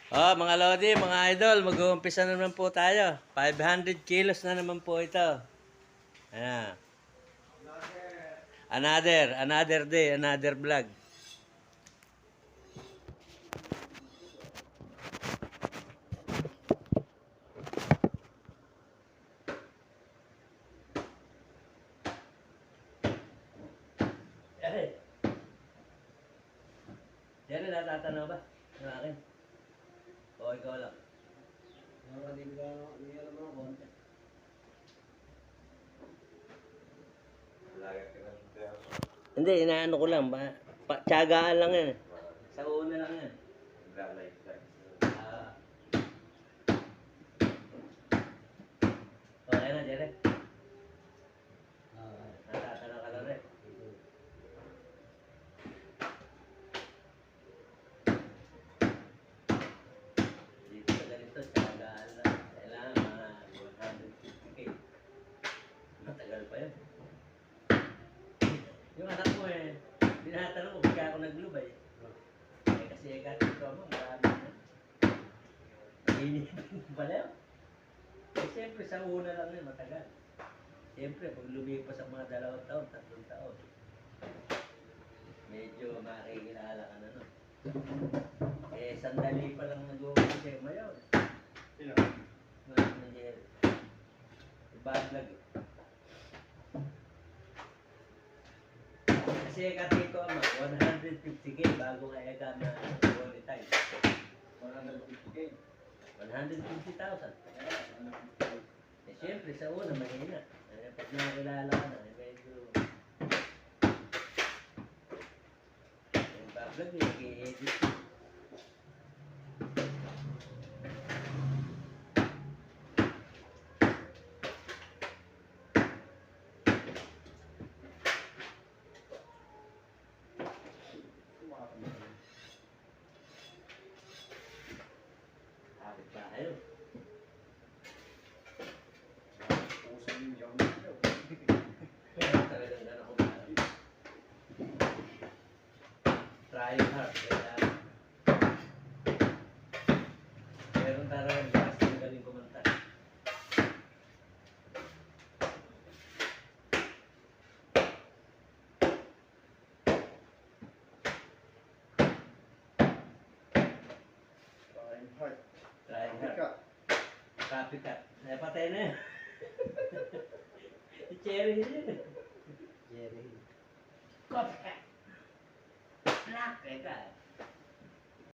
Mga Lodi, mga idol, mag-uumpisa na naman po tayo. 500 kilos na naman po ito. Ayan. Another day, another vlog. Yan na natatanaw ba? Ng akin? O ikaw lang? Hindi, inaano ko lang. Tiyagaan lang yan. Sa una lang yan. Ah. Okay na, Jere. Natatanaw ka lang rin. Dito sa ganito, tiyagaan lang. Kailangan mga 150K. Matagal pa yun. Yung anak mo tinatanong ko, bigla ako naglubay. Kasi ito mo, marami na. Initin pala yun. Siyempre, sa una lang yun, matagal. Siyempre, pag lumipas sa mga 2 taon, 3 taon, medyo makikilala ka na, no? Sandali pa lang nag-uusay mo yun. Sino? Manager. Iba-vlog eh. Kasi katito ama, 150K bago kaya ka na monetize. 150K? 150,000. Siyempre sa una mahina. Pag nakakilala ka na, medyo yung bablog nag-i-edit. Kapit tayo. Talagang gano'n ko mahal. Trying hard. Meron talagang basta magaling kumanta. Trying hard. Copycat. Patay na yan. Cherry yun. Cherry. Copycat. Black. Eka.